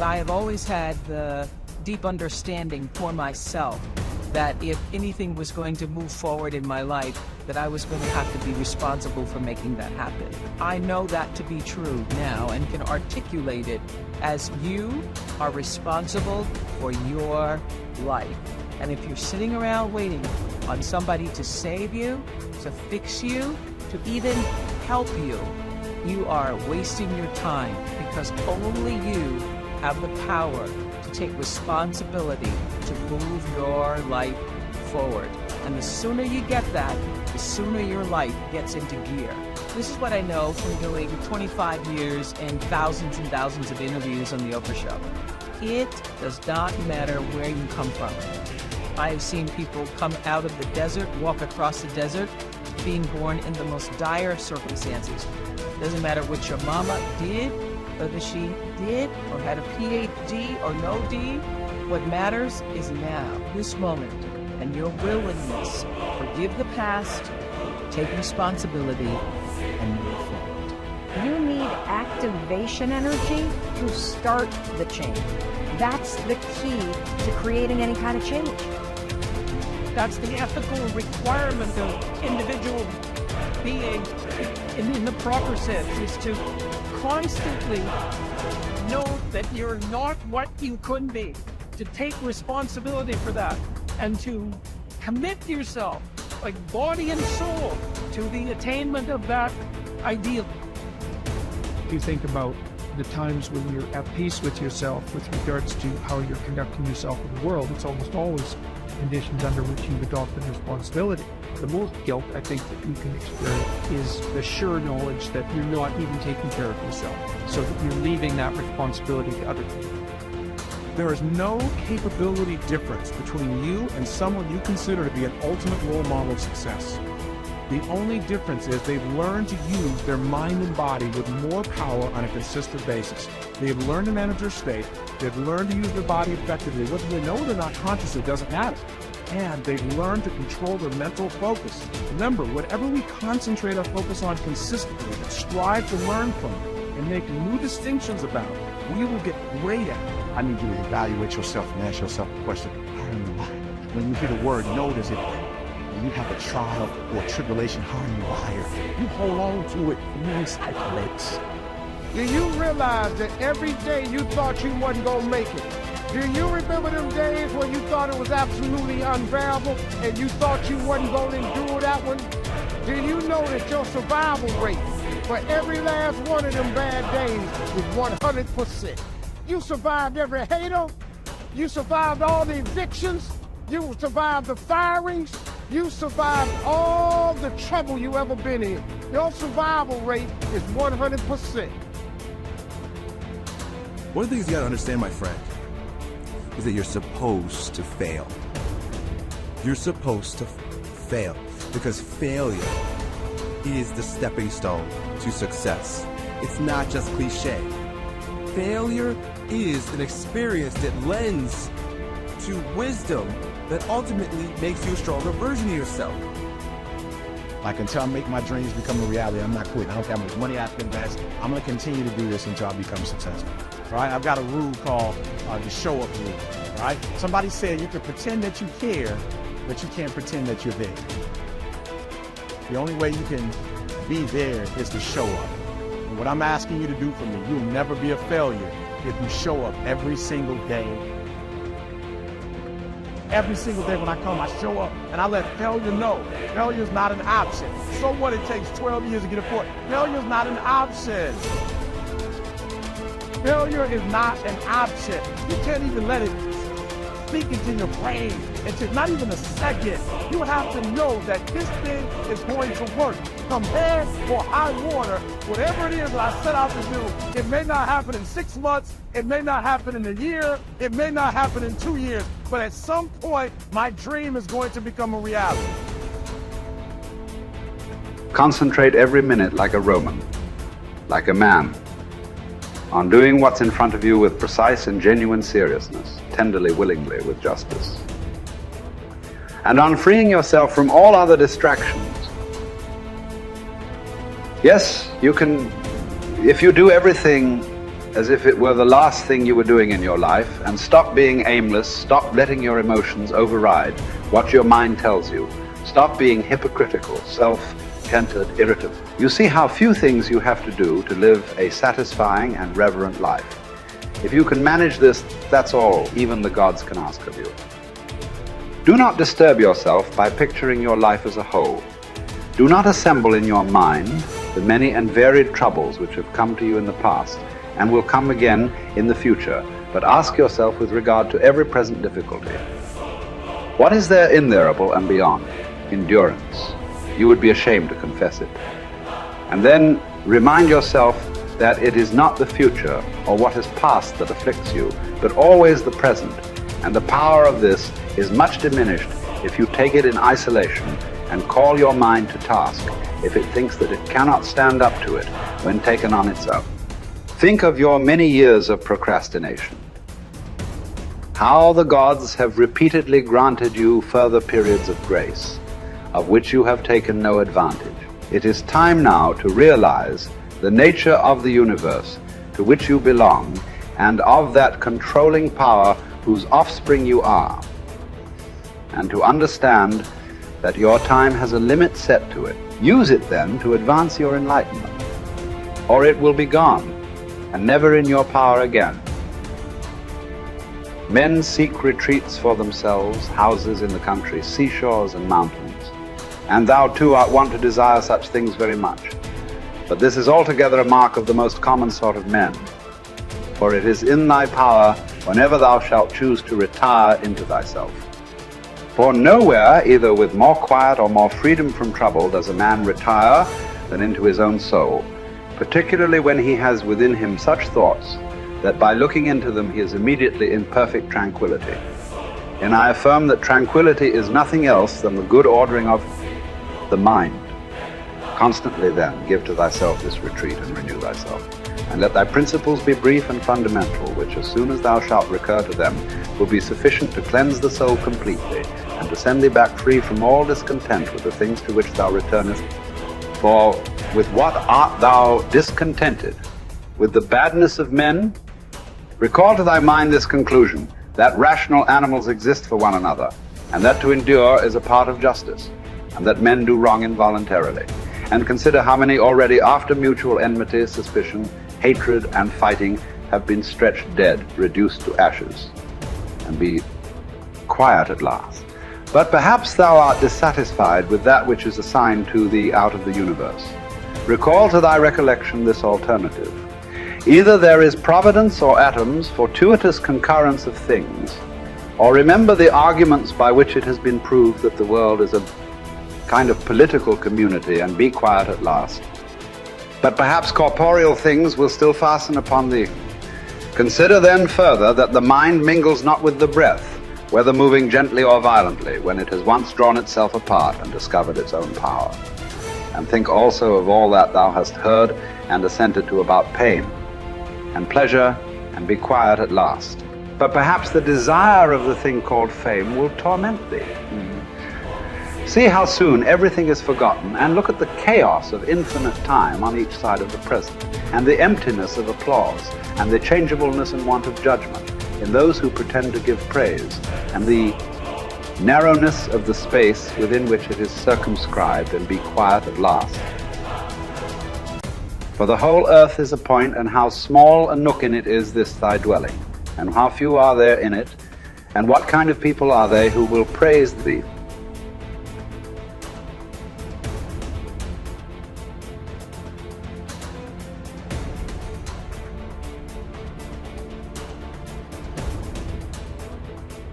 I have always had the deep understanding for myself that if anything was going to move forward in my life, that I was going to have to be responsible for making that happen. I know that to be true now and can articulate it as you are responsible for your life. And if you're sitting around waiting on somebody to save you, to fix you, to even help you, you are wasting your time, because only you have the power to take responsibility to move your life forward. And the sooner you get that, the sooner your life gets into gear. This is what I know from doing 25 years and thousands of interviews on the Oprah Show. It does not matter where you come from. I have seen people come out of the desert, walk across the desert, being born in the most dire circumstances. Doesn't matter what your mama did, whether she did or had a PhD or no D. What matters is now, this moment, and your willingness to forgive the past, take responsibility, and move forward. You need activation energy to start the change. That's the key to creating any kind of change. That's the ethical requirement of individual being in the proper sense, is to constantly know that you're not what you could be, to take responsibility for that, and to commit yourself, like body and soul, to the attainment of that ideal. If you think about the times when you're at peace with yourself with regards to how you're conducting yourself in the world, it's almost always conditions under which you've adopted responsibility. The most guilt I think that you can experience is the sure knowledge that you're not even taking care of yourself, so that you're leaving that responsibility to other people. There is no capability difference between you and someone you consider to be an ultimate role model of success. The only difference is they've learned to use their mind and body with more power on a consistent basis. They've learned to manage their state. They've learned to use their body effectively. Whether they know it or not consciously doesn't matter. And they've learned to control their mental focus. Remember, whatever we concentrate our focus on consistently and strive to learn from it and make new distinctions about it, we will get great at it. I need you to evaluate yourself and ask yourself the question, when you hear the word notice it, when you have a trial or tribulation, how are you wired? You hold on to it and you recycle it. Do you realize that every day you thought you wasn't going to make it? Do you remember them days when you thought it was absolutely unbearable and you thought you wasn't going to endure that one? Do you know that your survival rate for every last one of them bad days was 100%? You survived every hater. You survived all the evictions. You survived the firings. You survived all the trouble you ever been in. Your survival rate is 100%. One of the things you gotta understand, my friend, is that you're supposed to fail. You're supposed to fail, because failure is the stepping stone to success. It's not just cliche. Failure is an experience that lends to wisdom that ultimately makes you a stronger version of yourself. Like, until I make my dreams become a reality, I'm not quitting. I don't care how much money I can invest. I'm going to continue to do this until I become successful. All right? I've got a rule called the show-up rule. All right? Somebody said you can pretend that you care, but you can't pretend that you're there. The only way you can be there is to show up. And what I'm asking you to do for me, you'll never be a failure if you show up every single day. Every single day when I come, I show up and I let failure know. Failure is not an option. So what, it takes 12 years to get a point. Failure is not an option. Failure is not an option. You can't even let it speak into your brain. It's not even a second. You have to know that this thing is going to work. Come bad or high water, whatever it is that I set out to do, it may not happen in 6 months, it may not happen in a year, it may not happen in 2 years, but at some point, my dream is going to become a reality. Concentrate every minute like a Roman, like a man, on doing what's in front of you with precise and genuine seriousness, tenderly, willingly, with justice. And on freeing yourself from all other distractions. Yes, you can, if you do everything as if it were the last thing you were doing in your life, and stop being aimless, stop letting your emotions override what your mind tells you. Stop being hypocritical, self-centered, irritable. You see how few things you have to do to live a satisfying and reverent life. If you can manage this, that's all even the gods can ask of you. Do not disturb yourself by picturing your life as a whole. Do not assemble in your mind the many and varied troubles which have come to you in the past and will come again in the future, but ask yourself with regard to every present difficulty, what is there innerable and beyond? Endurance. You would be ashamed to confess it. And then remind yourself that it is not the future or what is past that afflicts you, but always the present, and the power of this is much diminished if you take it in isolation and call your mind to task if it thinks that it cannot stand up to it when taken on its own. Think of your many years of procrastination. How the gods have repeatedly granted you further periods of grace, of which you have taken no advantage. It is time now to realize the nature of the universe to which you belong and of that controlling power whose offspring you are, and to understand that your time has a limit set to it. Use it then to advance your enlightenment, or it will be gone and never in your power again. Men seek retreats for themselves, houses in the country, seashores and mountains, and thou too art wont to desire such things very much. But this is altogether a mark of the most common sort of men, for it is in thy power whenever thou shalt choose to retire into thyself. For nowhere, either with more quiet or more freedom from trouble, does a man retire than into his own soul, particularly when he has within him such thoughts that by looking into them he is immediately in perfect tranquility. And I affirm that tranquility is nothing else than the good ordering of the mind. Constantly then give to thyself this retreat and renew thyself, and let thy principles be brief and fundamental, which as soon as thou shalt recur to them will be sufficient to cleanse the soul completely and to send thee back free from all discontent with the things to which thou returnest. For with what art thou discontented? With the badness of men? Recall to thy mind this conclusion, that rational animals exist for one another, and that to endure is a part of justice, and that men do wrong involuntarily. And consider how many already after mutual enmity, suspicion, hatred, and fighting have been stretched dead, reduced to ashes, and be quiet at last. But perhaps thou art dissatisfied with that which is assigned to thee out of the universe. Recall to thy recollection this alternative. Either there is providence or atoms, fortuitous concurrence of things, or remember the arguments by which it has been proved that the world is a kind of political community, and be quiet at last. But perhaps corporeal things will still fasten upon thee. Consider then further that the mind mingles not with the breath, whether moving gently or violently, when it has once drawn itself apart and discovered its own power. And think also of all that thou hast heard and assented to about pain and pleasure, and be quiet at last. But perhaps the desire of the thing called fame will torment thee. See how soon everything is forgotten, and look at the chaos of infinite time on each side of the present, and the emptiness of applause, and the changeableness and want of judgment in those who pretend to give praise, and the narrowness of the space within which it is circumscribed, and be quiet at last. For the whole earth is a point, and how small a nook in it is this thy dwelling, and how few are there in it, and what kind of people are they who will praise thee?